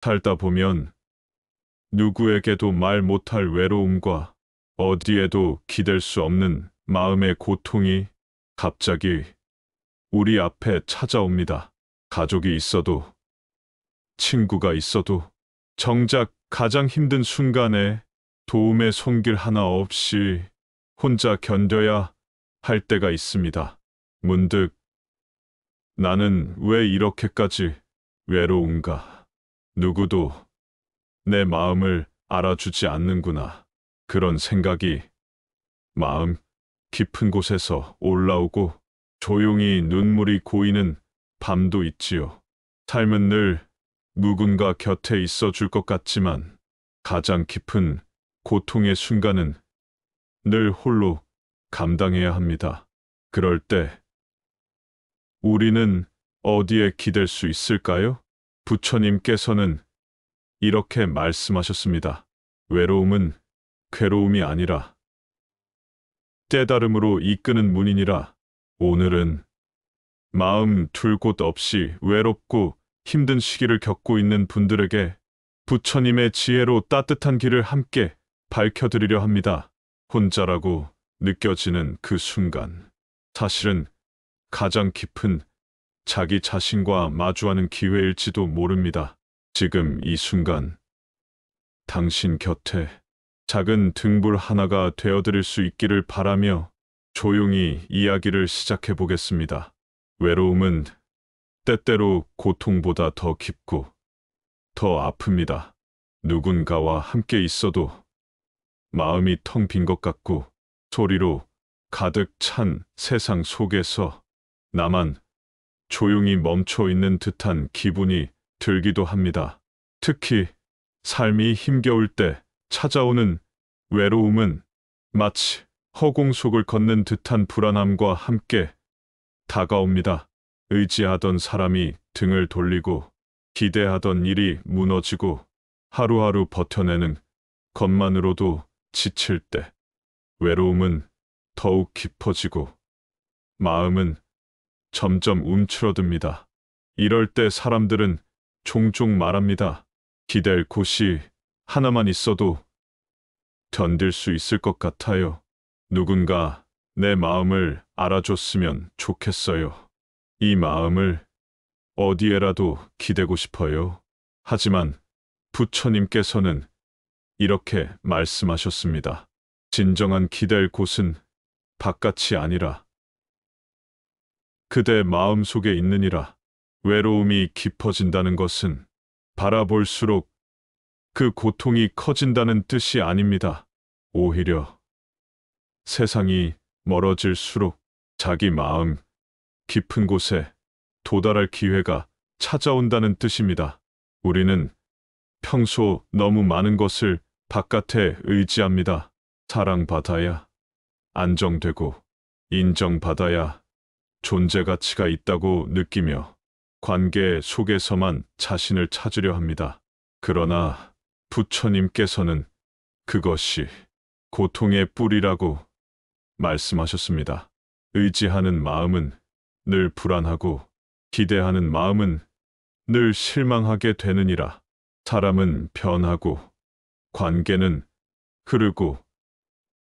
살다 보면 누구에게도 말 못할 외로움과 어디에도 기댈 수 없는 마음의 고통이 갑자기 우리 앞에 찾아옵니다. 가족이 있어도, 친구가 있어도, 정작 가장 힘든 순간에 도움의 손길 하나 없이 혼자 견뎌야 할 때가 있습니다. 문득 나는 왜 이렇게까지 외로운가? 누구도 내 마음을 알아주지 않는구나. 그런 생각이 마음 깊은 곳에서 올라오고 조용히 눈물이 고이는 밤도 있지요. 삶은 늘 누군가 곁에 있어 줄 것 같지만 가장 깊은 고통의 순간은 늘 홀로 감당해야 합니다. 그럴 때 우리는 어디에 기댈 수 있을까요? 부처님께서는 이렇게 말씀하셨습니다. 외로움은 괴로움이 아니라 깨달음으로 이끄는 문이니라. 오늘은 마음 둘 곳 없이 외롭고 힘든 시기를 겪고 있는 분들에게 부처님의 지혜로 따뜻한 길을 함께 밝혀드리려 합니다. 혼자라고 느껴지는 그 순간, 사실은 가장 깊은 자기 자신과 마주하는 기회일지도 모릅니다. 지금 이 순간, 당신 곁에 작은 등불 하나가 되어드릴 수 있기를 바라며 조용히 이야기를 시작해 보겠습니다. 외로움은 때때로 고통보다 더 깊고 더 아픕니다. 누군가와 함께 있어도 마음이 텅 빈 것 같고 소리로 가득 찬 세상 속에서 나만 조용히 멈춰 있는 듯한 기분이 들기도 합니다. 특히 삶이 힘겨울 때 찾아오는 외로움은 마치 허공 속을 걷는 듯한 불안함과 함께 다가옵니다. 의지하던 사람이 등을 돌리고 기대하던 일이 무너지고 하루하루 버텨내는 것만으로도 지칠 때 외로움은 더욱 깊어지고 마음은 점점 움츠러듭니다. 이럴 때 사람들은 종종 말합니다. 기댈 곳이 하나만 있어도 견딜 수 있을 것 같아요. 누군가 내 마음을 알아줬으면 좋겠어요. 이 마음을 어디에라도 기대고 싶어요. 하지만 부처님께서는 이렇게 말씀하셨습니다. 진정한 기댈 곳은 바깥이 아니라 그대 마음 속에 있느니라. 외로움이 깊어진다는 것은 바라볼수록 그 고통이 커진다는 뜻이 아닙니다. 오히려 세상이 멀어질수록 자기 마음 깊은 곳에 도달할 기회가 찾아온다는 뜻입니다. 우리는 평소 너무 많은 것을 바깥에 의지합니다. 사랑받아야 안정되고 인정받아야 존재 가치가 있다고 느끼며 관계 속에서만 자신을 찾으려 합니다. 그러나 부처님께서는 그것이 고통의 뿌리라고 말씀하셨습니다. 의지하는 마음은 늘 불안하고 기대하는 마음은 늘 실망하게 되느니라. 사람은 변하고 관계는 흐르고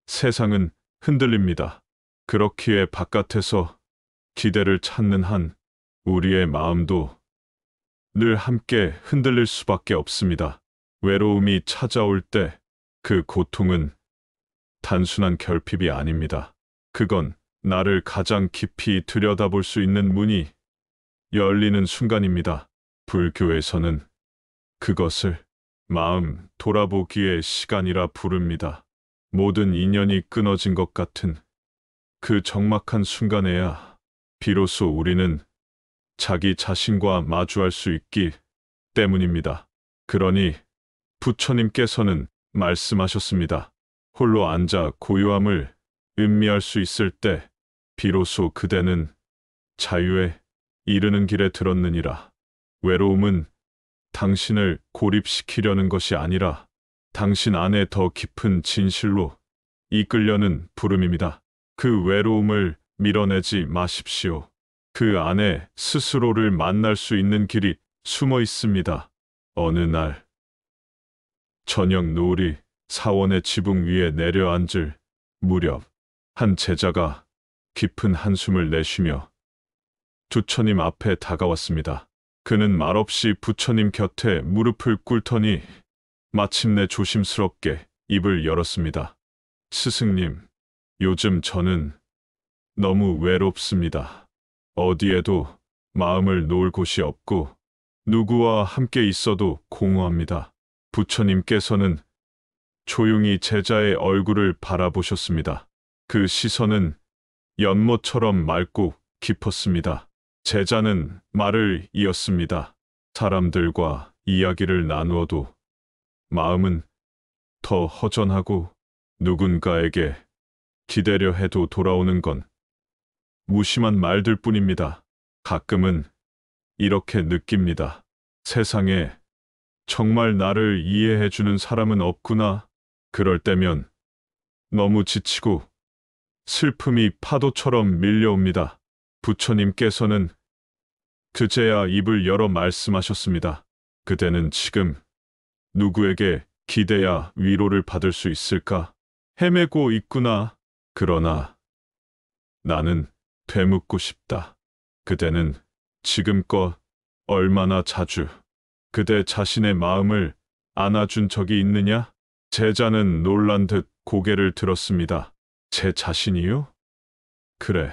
세상은 흔들립니다. 그렇기에 바깥에서 기대를 찾는 한 우리의 마음도 늘 함께 흔들릴 수밖에 없습니다. 외로움이 찾아올 때 그 고통은 단순한 결핍이 아닙니다. 그건 나를 가장 깊이 들여다볼 수 있는 문이 열리는 순간입니다. 불교에서는 그것을 마음 돌아보기의 시간이라 부릅니다. 모든 인연이 끊어진 것 같은 그 적막한 순간에야 비로소 우리는 자기 자신과 마주할 수 있기 때문입니다. 그러니 부처님께서는 말씀하셨습니다. 홀로 앉아 고요함을 음미할 수 있을 때 비로소 그대는 자유에 이르는 길에 들었느니라. 외로움은 당신을 고립시키려는 것이 아니라 당신 안에 더 깊은 진실로 이끌려는 부름입니다. 그 외로움을 밀어내지 마십시오. 그 안에 스스로를 만날 수 있는 길이 숨어 있습니다. 어느 날 저녁 노을이 사원의 지붕 위에 내려앉을 무렵 한 제자가 깊은 한숨을 내쉬며 부처님 앞에 다가왔습니다. 그는 말없이 부처님 곁에 무릎을 꿇더니 마침내 조심스럽게 입을 열었습니다. 스승님, 요즘 저는 너무 외롭습니다. 어디에도 마음을 놓을 곳이 없고 누구와 함께 있어도 공허합니다. 부처님께서는 조용히 제자의 얼굴을 바라보셨습니다. 그 시선은 연못처럼 맑고 깊었습니다. 제자는 말을 이었습니다. 사람들과 이야기를 나누어도 마음은 더 허전하고 누군가에게 기대려 해도 돌아오는 건 무심한 말들 뿐입니다. 가끔은 이렇게 느낍니다. 세상에 정말 나를 이해해주는 사람은 없구나. 그럴 때면 너무 지치고 슬픔이 파도처럼 밀려옵니다. 부처님께서는 그제야 입을 열어 말씀하셨습니다. 그대는 지금 누구에게 기대야 위로를 받을 수 있을까? 헤매고 있구나. 그러나 나는 되묻고 싶다. 그대는 지금껏 얼마나 자주 그대 자신의 마음을 안아준 적이 있느냐? 제자는 놀란 듯 고개를 들었습니다. 제 자신이요? 그래,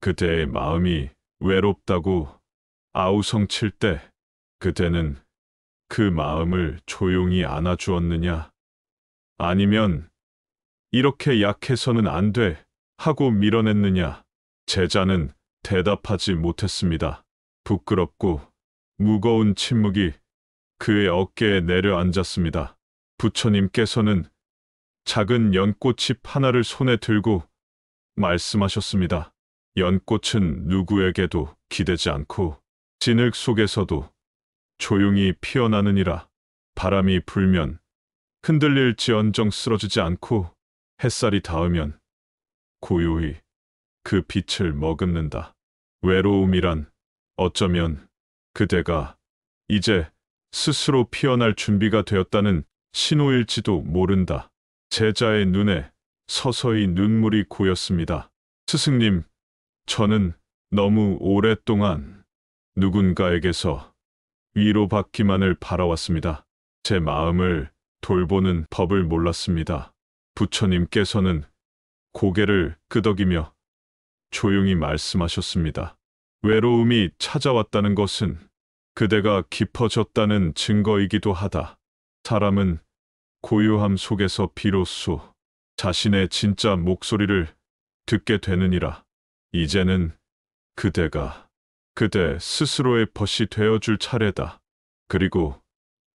그대의 마음이 외롭다고 아우성칠 때 그대는 그 마음을 조용히 안아주었느냐? 아니면 이렇게 약해서는 안 돼 하고 밀어냈느냐? 제자는 대답하지 못했습니다. 부끄럽고 무거운 침묵이 그의 어깨에 내려앉았습니다. 부처님께서는 작은 연꽃잎 하나를 손에 들고 말씀하셨습니다. 연꽃은 누구에게도 기대지 않고 진흙 속에서도 조용히 피어나느니라. 바람이 불면 흔들릴지언정 쓰러지지 않고 햇살이 닿으면 고요히 그 빛을 머금는다. 외로움이란 어쩌면 그대가 이제 스스로 피어날 준비가 되었다는 신호일지도 모른다. 제자의 눈에 서서히 눈물이 고였습니다. 스승님, 저는 너무 오랫동안 누군가에게서 위로받기만을 바라왔습니다. 제 마음을 돌보는 법을 몰랐습니다. 부처님께서는 고개를 끄덕이며 조용히 말씀하셨습니다. 외로움이 찾아왔다는 것은 그대가 깊어졌다는 증거이기도 하다. 사람은 고요함 속에서 비로소 자신의 진짜 목소리를 듣게 되느니라. 이제는 그대가 그대 스스로의 벗이 되어줄 차례다. 그리고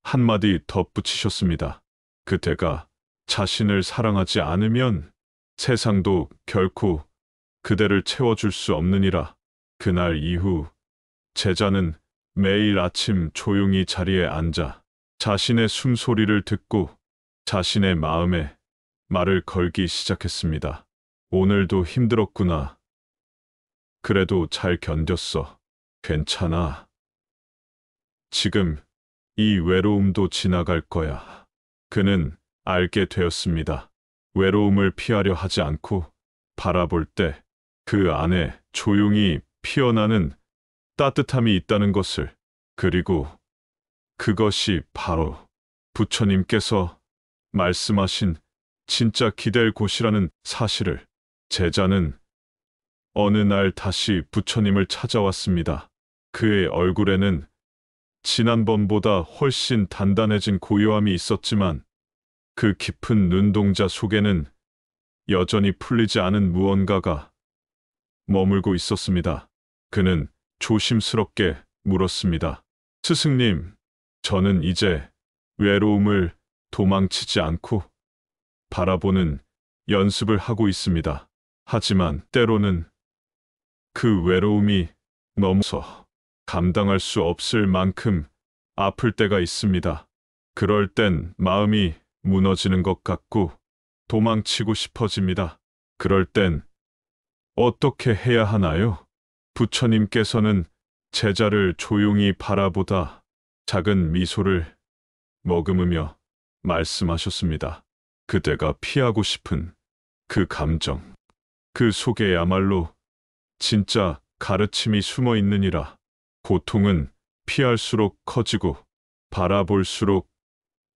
한마디 덧붙이셨습니다. 그대가 자신을 사랑하지 않으면 세상도 결코 그대를 채워줄 수 없느니라. 그날 이후 제자는 매일 아침 조용히 자리에 앉아 자신의 숨소리를 듣고 자신의 마음에 말을 걸기 시작했습니다. 오늘도 힘들었구나. 그래도 잘 견뎠어. 괜찮아. 지금 이 외로움도 지나갈 거야. 그는 알게 되었습니다. 외로움을 피하려 하지 않고 바라볼 때 그 안에 조용히 피어나는 따뜻함이 있다는 것을, 그리고 그것이 바로 부처님께서 말씀하신 진짜 기댈 곳이라는 사실을. 제자는 어느 날 다시 부처님을 찾아왔습니다. 그의 얼굴에는 지난번보다 훨씬 단단해진 고요함이 있었지만 그 깊은 눈동자 속에는 여전히 풀리지 않은 무언가가 머물고 있었습니다. 그는 조심스럽게 물었습니다. 스승님, 저는 이제 외로움을 도망치지 않고 바라보는 연습을 하고 있습니다. 하지만 때로는 그 외로움이 너무서 감당할 수 없을 만큼 아플 때가 있습니다. 그럴 땐 마음이 무너지는 것 같고 도망치고 싶어집니다. 그럴 땐 어떻게 해야 하나요? 부처님께서는 제자를 조용히 바라보다 작은 미소를 머금으며 말씀하셨습니다. 그대가 피하고 싶은 그 감정, 그 속에야말로 진짜 가르침이 숨어 있느니라. 고통은 피할수록 커지고 바라볼수록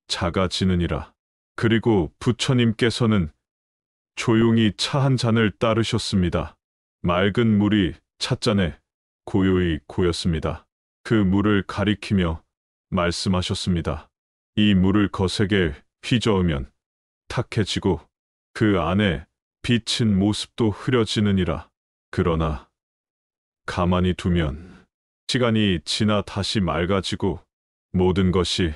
작아지느니라. 그리고 부처님께서는 조용히 차 한 잔을 따르셨습니다. 맑은 물이 찻잔에 고요히 고였습니다. 그 물을 가리키며 말씀하셨습니다. 이 물을 거세게 휘저으면 탁해지고 그 안에 비친 모습도 흐려지느니라. 그러나 가만히 두면 시간이 지나 다시 맑아지고 모든 것이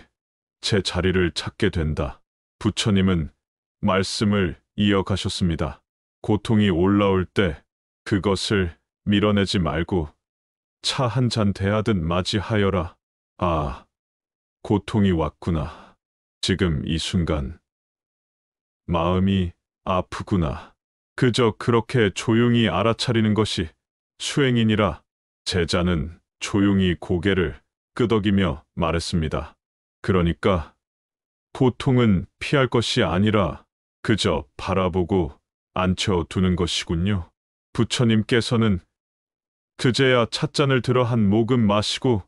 제 자리를 찾게 된다. 부처님은 말씀을 이어가셨습니다. 고통이 올라올 때 그것을 밀어내지 말고 차 한 잔 대하듯 맞이하여라. 아, 고통이 왔구나. 지금 이 순간 마음이 아프구나. 그저 그렇게 조용히 알아차리는 것이 수행이니라. 제자는 조용히 고개를 끄덕이며 말했습니다. 그러니까 고통은 피할 것이 아니라 그저 바라보고 앉혀두는 것이군요. 부처님께서는 그제야 찻잔을 들어 한 모금 마시고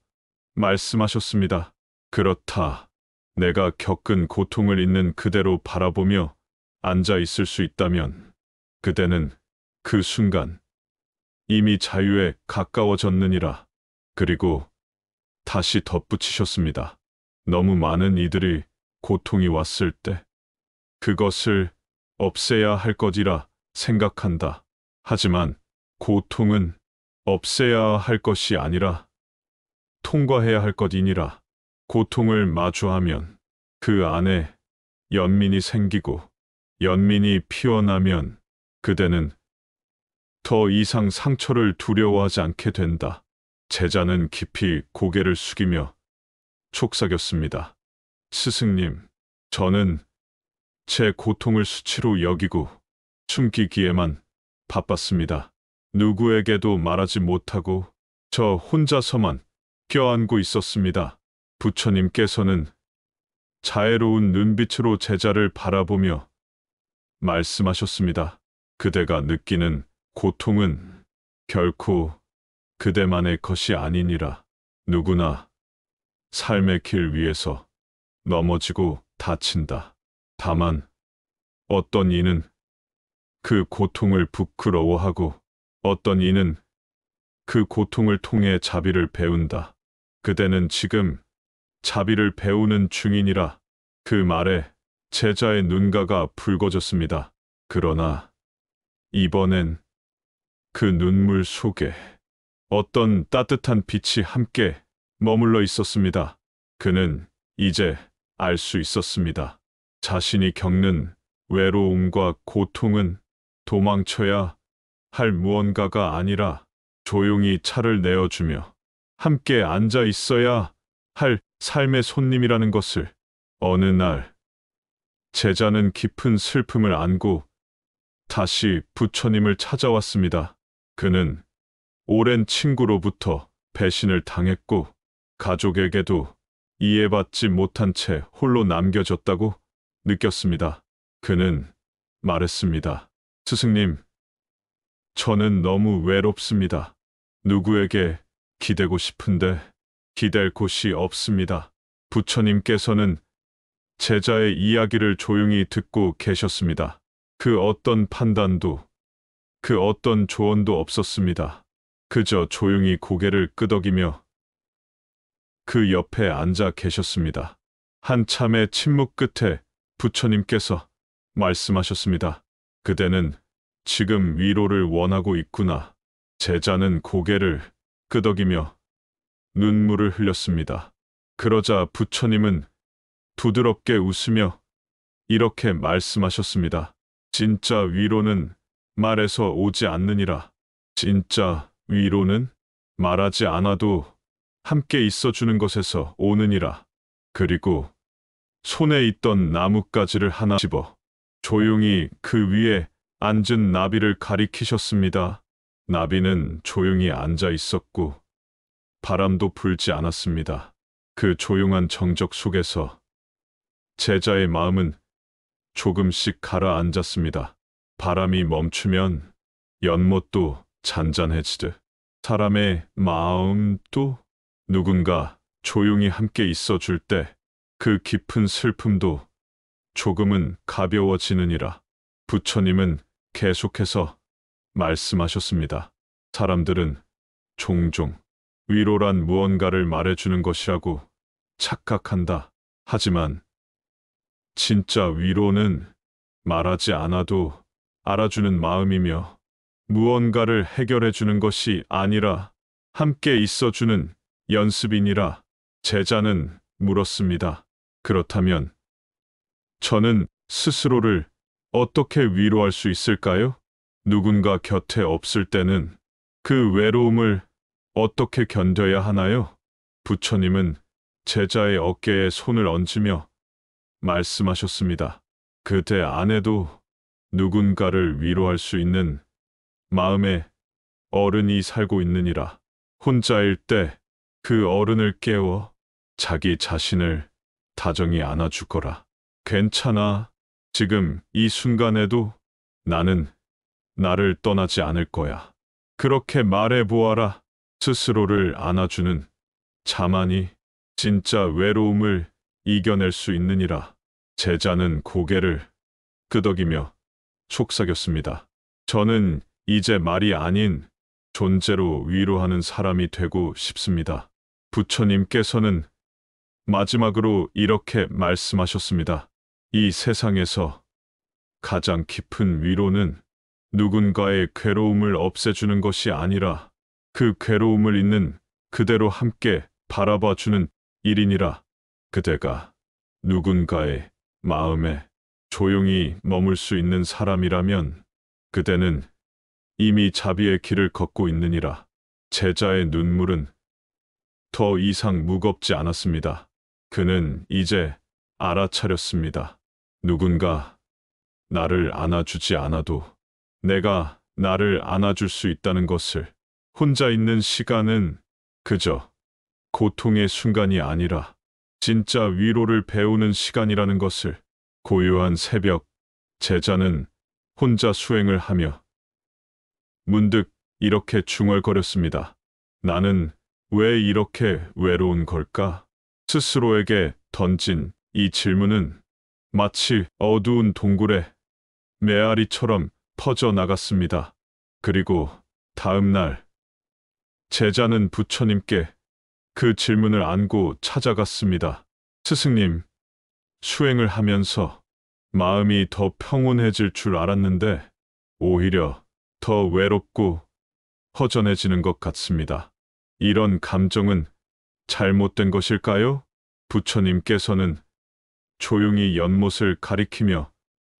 말씀하셨습니다. 그렇다. 내가 겪은 고통을 있는 그대로 바라보며 앉아 있을 수 있다면 그대는 그 순간 이미 자유에 가까워졌느니라. 그리고 다시 덧붙이셨습니다. 너무 많은 이들이 고통이 왔을 때 그것을 없애야 할 것이라 생각한다. 하지만 고통은 없애야 할 것이 아니라 통과해야 할 것이니라. 고통을 마주하면 그 안에 연민이 생기고 연민이 피어나면 그대는 더 이상 상처를 두려워하지 않게 된다. 제자는 깊이 고개를 숙이며 속삭였습니다. 스승님, 저는 제 고통을 수치로 여기고 숨기기에만 바빴습니다. 누구에게도 말하지 못하고 저 혼자서만 껴안고 있었습니다. 부처님께서는 자애로운 눈빛으로 제자를 바라보며 말씀하셨습니다. 그대가 느끼는 고통은 결코 그대만의 것이 아니니라. 누구나 삶의 길 위에서 넘어지고 다친다. 다만 어떤 이는 그 고통을 부끄러워하고 어떤 이는 그 고통을 통해 자비를 배운다. 그대는 지금 자비를 배우는 중이니라. 그 말에 제자의 눈가가 붉어졌습니다. 그러나 이번엔 그 눈물 속에 어떤 따뜻한 빛이 함께 머물러 있었습니다. 그는 이제 알 수 있었습니다. 자신이 겪는 외로움과 고통은 도망쳐야 할 무언가가 아니라 조용히 차를 내어주며 함께 앉아 있어야 할 삶의 손님이라는 것을. 어느 날 제자는 깊은 슬픔을 안고 다시 부처님을 찾아왔습니다. 그는 오랜 친구로부터 배신을 당했고 가족에게도 이해받지 못한 채 홀로 남겨졌다고 느꼈습니다. 그는 말했습니다. 스승님, 저는 너무 외롭습니다. 누구에게 기대고 싶은데 기댈 곳이 없습니다. 부처님께서는 제자의 이야기를 조용히 듣고 계셨습니다. 그 어떤 판단도, 그 어떤 조언도 없었습니다. 그저 조용히 고개를 끄덕이며 그 옆에 앉아 계셨습니다. 한참의 침묵 끝에 부처님께서 말씀하셨습니다. 그대는 지금 위로를 원하고 있구나. 제자는 고개를 끄덕이며 눈물을 흘렸습니다. 그러자 부처님은 부드럽게 웃으며 이렇게 말씀하셨습니다. 진짜 위로는 말에서 오지 않느니라. 진짜 위로는 말하지 않아도 함께 있어주는 것에서 오느니라. 그리고 손에 있던 나뭇가지를 하나 집어 조용히 그 위에 앉은 나비를 가리키셨습니다. 나비는 조용히 앉아 있었고 바람도 불지 않았습니다. 그 조용한 정적 속에서 제자의 마음은 조금씩 가라앉았습니다. 바람이 멈추면 연못도 잔잔해지듯 사람의 마음도 누군가 조용히 함께 있어줄 때 그 깊은 슬픔도 조금은 가벼워지느니라. 부처님은 계속해서 말씀하셨습니다. 사람들은 종종 위로란 무언가를 말해주는 것이라고 착각한다. 하지만 진짜 위로는 말하지 않아도 알아주는 마음이며 무언가를 해결해주는 것이 아니라 함께 있어주는 연습이니라. 제자는 물었습니다. 그렇다면 저는 스스로를 어떻게 위로할 수 있을까요? 누군가 곁에 없을 때는 그 외로움을 어떻게 견뎌야 하나요? 부처님은 제자의 어깨에 손을 얹으며 말씀하셨습니다. 그대 안에도 누군가를 위로할 수 있는 마음의 어른이 살고 있느니라. 혼자일 때 그 어른을 깨워 자기 자신을 다정히 안아주거라. 괜찮아. 지금 이 순간에도 나는 나를 떠나지 않을 거야. 그렇게 말해보아라. 스스로를 안아주는 자만이 진짜 외로움을 이겨낼 수 있느니라. 제자는 고개를 끄덕이며 속삭였습니다. 저는 이제 말이 아닌 존재로 위로하는 사람이 되고 싶습니다. 부처님께서는 마지막으로 이렇게 말씀하셨습니다. 이 세상에서 가장 깊은 위로는 누군가의 괴로움을 없애주는 것이 아니라 그 괴로움을 있는 그대로 함께 바라봐주는 일이니라. 그대가 누군가의 마음에 조용히 머물 수 있는 사람이라면 그대는 이미 자비의 길을 걷고 있느니라. 제자의 눈물은 더 이상 무겁지 않았습니다. 그는 이제 알아차렸습니다. 누군가 나를 안아주지 않아도 내가 나를 안아줄 수 있다는 것을. 혼자 있는 시간은 그저 고통의 순간이 아니라 진짜 위로를 배우는 시간이라는 것을. 고요한 새벽, 제자는 혼자 수행을 하며 문득 이렇게 중얼거렸습니다. 나는 왜 이렇게 외로운 걸까? 스스로에게 던진 이 질문은 마치 어두운 동굴의 메아리처럼 퍼져나갔습니다. 그리고 다음 날, 제자는 부처님께 그 질문을 안고 찾아갔습니다. 스승님, 수행을 하면서 마음이 더 평온해질 줄 알았는데 오히려 더 외롭고 허전해지는 것 같습니다. 이런 감정은 잘못된 것일까요? 부처님께서는 조용히 연못을 가리키며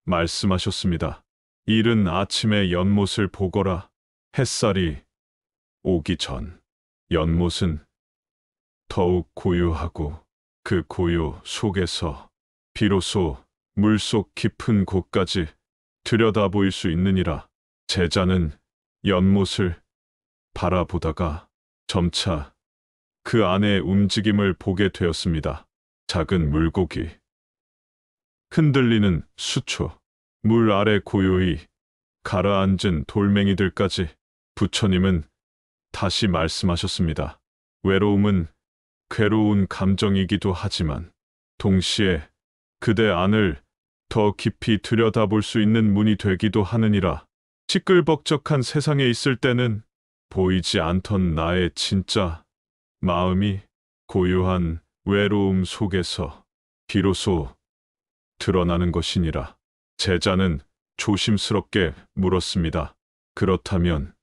말씀하셨습니다. 이른 아침에 연못을 보거라. 햇살이 오기 전 연못은 더욱 고요하고 그 고요 속에서 비로소 물속 깊은 곳까지 들여다보일 수 있느니라. 제자는 연못을 바라보다가 점차 그 안의 움직임을 보게 되었습니다. 작은 물고기, 흔들리는 수초, 물 아래 고요히 가라앉은 돌멩이들까지. 부처님은 다시 말씀하셨습니다. 외로움은 괴로운 감정이기도 하지만 동시에 그대 안을 더 깊이 들여다볼 수 있는 문이 되기도 하느니라. 시끌벅적한 세상에 있을 때는 보이지 않던 나의 진짜 마음이 고요한 외로움 속에서 비로소 드러나는 것이니라. 제자는 조심스럽게 물었습니다. 그렇다면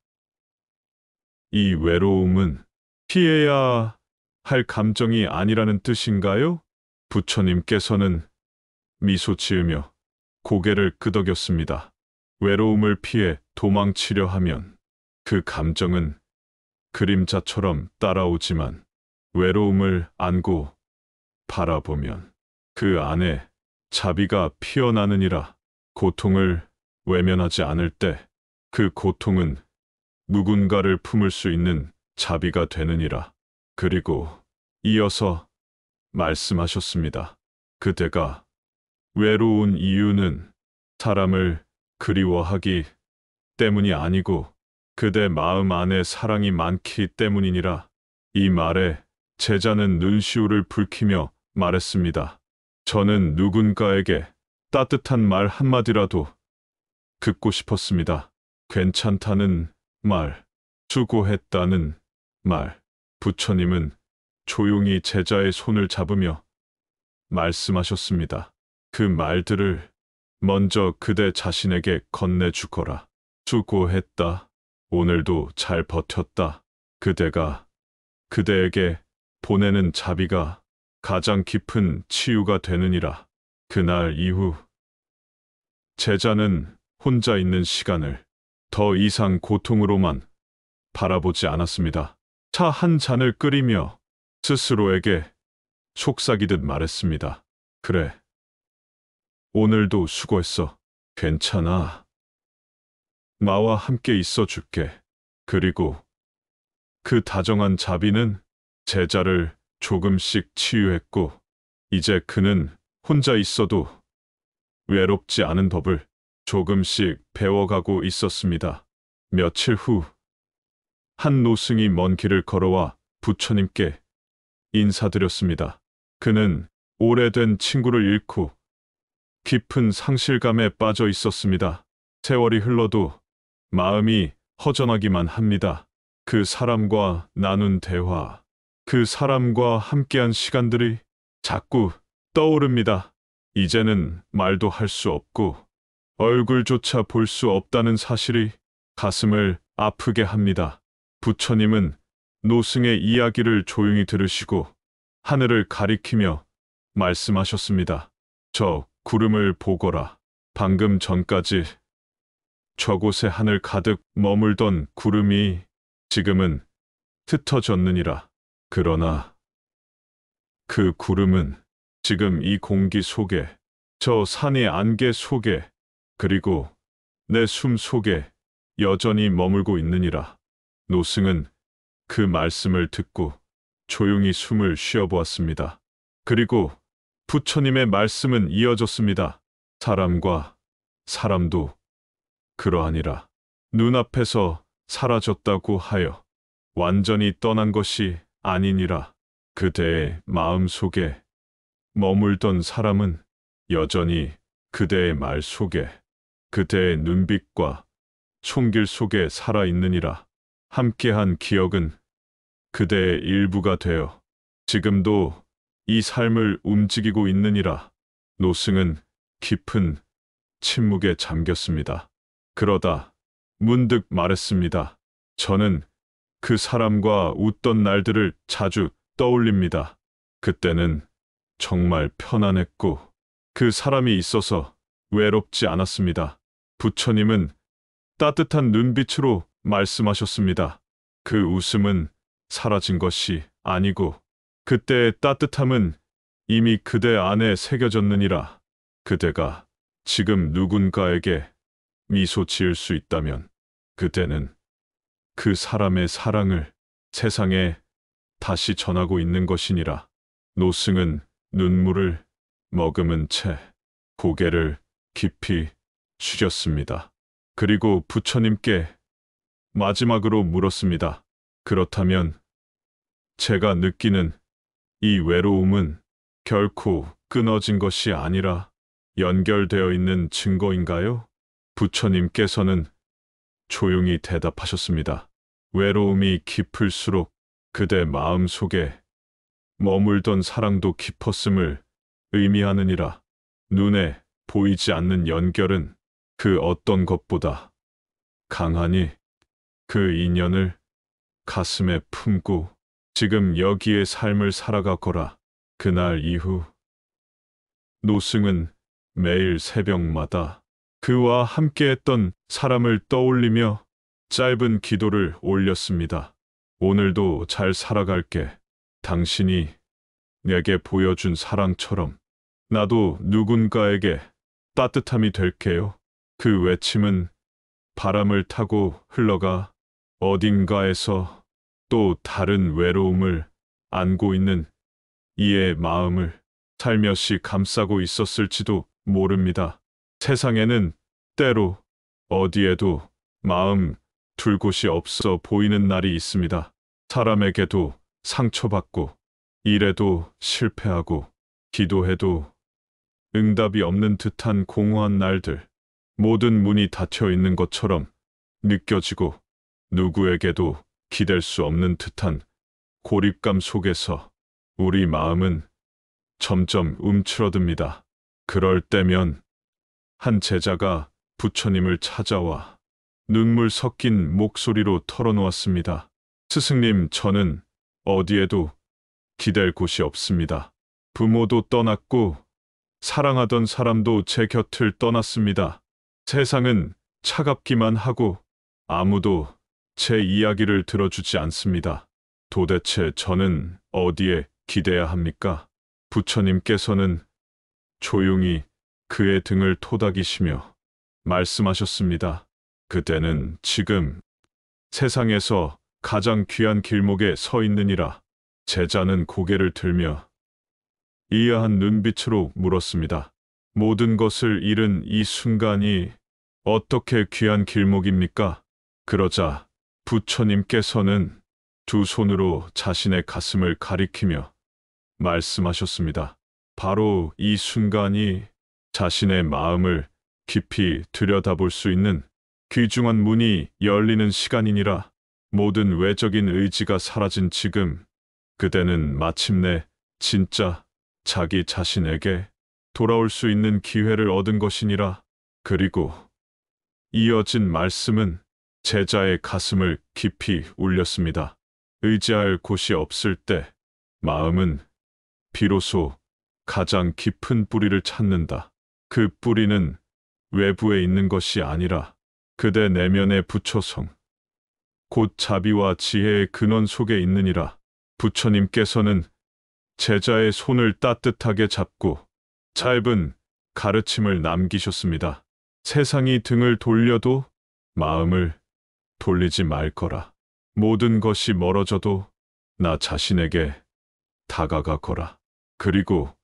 이 외로움은 피해야 할 감정이 아니라는 뜻인가요? 부처님께서는 미소 지으며 고개를 끄덕였습니다. 외로움을 피해 도망치려 하면 그 감정은 그림자처럼 따라오지만 외로움을 안고 바라보면 그 안에 자비가 피어나느니라. 고통을 외면하지 않을 때 그 고통은 누군가를 품을 수 있는 자비가 되느니라. 그리고 이어서 말씀하셨습니다. 그대가 외로운 이유는 사람을 그리워하기 때문이 아니고 그대 마음 안에 사랑이 많기 때문이니라. 이 말에 제자는 눈시울을 붉히며 말했습니다. 저는 누군가에게 따뜻한 말 한마디라도 듣고 싶었습니다. 괜찮다는 말, 수고했다는 말. 부처님은 조용히 제자의 손을 잡으며 말씀하셨습니다. 그 말들을 먼저 그대 자신에게 건네주거라. 수고했다. 오늘도 잘 버텼다. 그대가 그대에게 보내는 자비가 가장 깊은 치유가 되느니라. 그날 이후 제자는 혼자 있는 시간을 더 이상 고통으로만 바라보지 않았습니다. 차 한 잔을 끓이며 스스로에게 속삭이듯 말했습니다. 그래, 오늘도 수고했어. 괜찮아. 나와 함께 있어 줄게. 그리고 그 다정한 자비는 제자를 조금씩 치유했고, 이제 그는 혼자 있어도 외롭지 않은 법을 조금씩 배워가고 있었습니다. 며칠 후, 한 노승이 먼 길을 걸어와 부처님께 인사드렸습니다. 그는 오래된 친구를 잃고 깊은 상실감에 빠져 있었습니다. 세월이 흘러도 마음이 허전하기만 합니다. 그 사람과 나눈 대화, 그 사람과 함께한 시간들이 자꾸 떠오릅니다. 이제는 말도 할 수 없고 얼굴조차 볼 수 없다는 사실이 가슴을 아프게 합니다. 부처님은 노승의 이야기를 조용히 들으시고 하늘을 가리키며 말씀하셨습니다. 저 구름을 보거라. 방금 전까지 저곳에 하늘 가득 머물던 구름이 지금은 흩어졌느니라. 그러나 그 구름은 지금 이 공기 속에, 저 산의 안개 속에, 그리고 내 숨 속에 여전히 머물고 있느니라. 노승은 그 말씀을 듣고 조용히 숨을 쉬어보았습니다. 그리고 부처님의 말씀은 이어졌습니다. 사람과 사람도 그러하니라. 눈앞에서 사라졌다고 하여 완전히 떠난 것이 아니니라. 그대의 마음 속에 머물던 사람은 여전히 그대의 말 속에, 그대의 눈빛과 손길 속에 살아있느니라. 함께한 기억은 그대의 일부가 되어 지금도 이 삶을 움직이고 있느니라. 노승은 깊은 침묵에 잠겼습니다. 그러다 문득 말했습니다. 저는 그 사람과 웃던 날들을 자주 떠올립니다. 그때는 정말 편안했고 그 사람이 있어서 외롭지 않았습니다. 부처님은 따뜻한 눈빛으로 말씀하셨습니다. 그 웃음은 사라진 것이 아니고 그때의 따뜻함은 이미 그대 안에 새겨졌느니라. 그대가 지금 누군가에게 미소 지을 수 있다면 그대는 그 사람의 사랑을 세상에 다시 전하고 있는 것이니라. 노승은 눈물을 머금은 채 고개를 깊이 숙였습니다. 그리고 부처님께 마지막으로 물었습니다. 그렇다면 제가 느끼는 이 외로움은 결코 끊어진 것이 아니라 연결되어 있는 증거인가요? 부처님께서는 조용히 대답하셨습니다. 외로움이 깊을수록 그대 마음 속에 머물던 사랑도 깊었음을 의미하느니라. 눈에 보이지 않는 연결은 그 어떤 것보다 강하니 그 인연을 가슴에 품고 지금 여기에 삶을 살아가거라. 그날 이후 노승은 매일 새벽마다 그와 함께했던 사람을 떠올리며 짧은 기도를 올렸습니다. 오늘도 잘 살아갈게. 당신이 내게 보여준 사랑처럼 나도 누군가에게 따뜻함이 될게요. 그 외침은 바람을 타고 흘러가 어딘가에서 또 다른 외로움을 안고 있는 이의 마음을 살며시 감싸고 있었을지도 모릅니다. 세상에는 때로 어디에도 마음 둘 곳이 없어 보이는 날이 있습니다. 사람에게도 상처받고, 일에도 실패하고, 기도해도 응답이 없는 듯한 공허한 날들. 모든 문이 닫혀 있는 것처럼 느껴지고, 누구에게도 기댈 수 없는 듯한 고립감 속에서 우리 마음은 점점 움츠러듭니다. 그럴 때면 한 제자가 부처님을 찾아와 눈물 섞인 목소리로 털어놓았습니다. 스승님, 저는 어디에도 기댈 곳이 없습니다. 부모도 떠났고 사랑하던 사람도 제 곁을 떠났습니다. 세상은 차갑기만 하고 아무도 제 이야기를 들어주지 않습니다. 도대체 저는 어디에 기대야 합니까? 부처님께서는 조용히 그의 등을 토닥이시며 말씀하셨습니다. 그대는 지금 세상에서 가장 귀한 길목에 서 있느니라. 제자는 고개를 들며 이해한 눈빛으로 물었습니다. 모든 것을 잃은 이 순간이 어떻게 귀한 길목입니까? 그러자 부처님께서는 두 손으로 자신의 가슴을 가리키며 말씀하셨습니다. 바로 이 순간이 자신의 마음을 깊이 들여다볼 수 있는 귀중한 문이 열리는 시간이니라. 모든 외적인 의지가 사라진 지금, 그대는 마침내 진짜 자기 자신에게 돌아올 수 있는 기회를 얻은 것이니라. 그리고 이어진 말씀은 제자의 가슴을 깊이 울렸습니다. 의지할 곳이 없을 때 마음은 비로소 가장 깊은 뿌리를 찾는다. 그 뿌리는 외부에 있는 것이 아니라 그대 내면의 부처성, 곧 자비와 지혜의 근원 속에 있느니라. 부처님께서는 제자의 손을 따뜻하게 잡고 짧은 가르침을 남기셨습니다. 세상이 등을 돌려도 마음을 돌리지 말 거라. 모든 것이 멀어져도 나 자신에게 다가가 거라. 그리고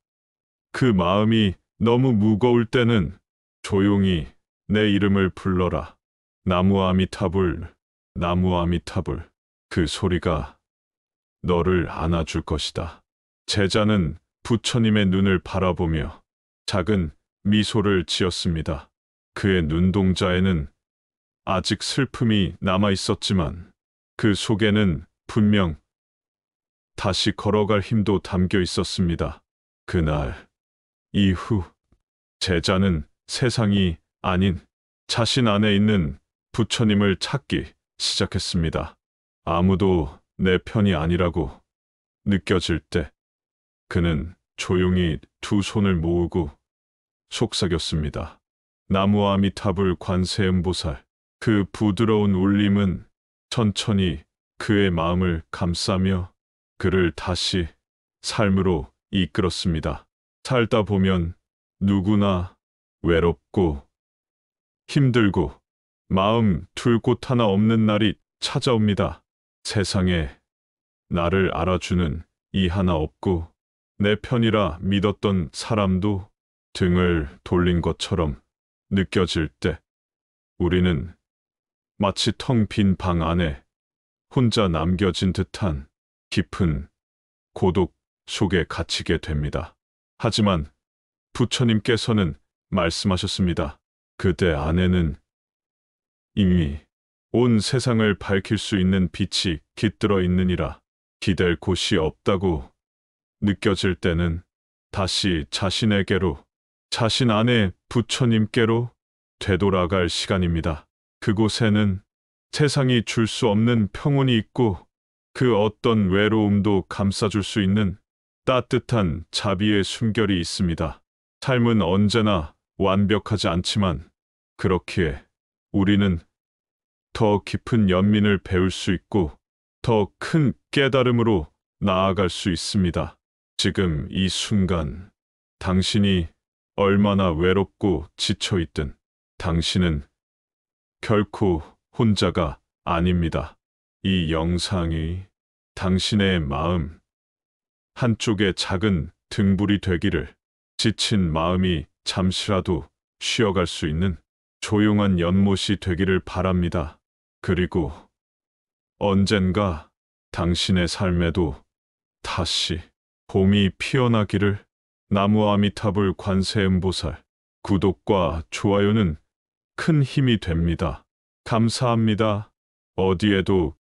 그 마음이 너무 무거울 때는 조용히 내 이름을 불러라. 나무 아미타불, 나무 아미타불. 그 소리가 너를 안아줄 것이다. 제자는 부처님의 눈을 바라보며 작은 미소를 지었습니다. 그의 눈동자에는 아직 슬픔이 남아 있었지만 그 속에는 분명 다시 걸어갈 힘도 담겨 있었습니다. 그날 이후 제자는 세상이 아닌 자신 안에 있는 부처님을 찾기 시작했습니다. 아무도 내 편이 아니라고 느껴질 때 그는 조용히 두 손을 모으고 속삭였습니다. 나무 아미타불 관세음보살. 그 부드러운 울림은 천천히 그의 마음을 감싸며 그를 다시 삶으로 이끌었습니다. 살다 보면 누구나 외롭고 힘들고 마음 둘 곳 하나 없는 날이 찾아옵니다. 세상에 나를 알아주는 이 하나 없고 내 편이라 믿었던 사람도 등을 돌린 것처럼 느껴질 때 우리는 마치 텅 빈 방 안에 혼자 남겨진 듯한 깊은 고독 속에 갇히게 됩니다. 하지만 부처님께서는 말씀하셨습니다. 그대 안에는 이미 온 세상을 밝힐 수 있는 빛이 깃들어 있느니라. 기댈 곳이 없다고 느껴질 때는 다시 자신에게로, 자신 안에 부처님께로 되돌아갈 시간입니다. 그곳에는 세상이 줄 수 없는 평온이 있고 그 어떤 외로움도 감싸줄 수 있는 따뜻한 자비의 숨결이 있습니다. 삶은 언제나 완벽하지 않지만 그렇기에 우리는 더 깊은 연민을 배울 수 있고 더 큰 깨달음으로 나아갈 수 있습니다. 지금 이 순간 당신이 얼마나 외롭고 지쳐있든 당신은 결코 혼자가 아닙니다. 이 영상이 당신의 마음 한쪽에 작은 등불이 되기를, 지친 마음이 잠시라도 쉬어갈 수 있는 조용한 연못이 되기를 바랍니다. 그리고 언젠가 당신의 삶에도 다시 봄이 피어나기를. 나무 아미타불 관세음보살. 구독과 좋아요는 큰 힘이 됩니다. 감사합니다. 어디에도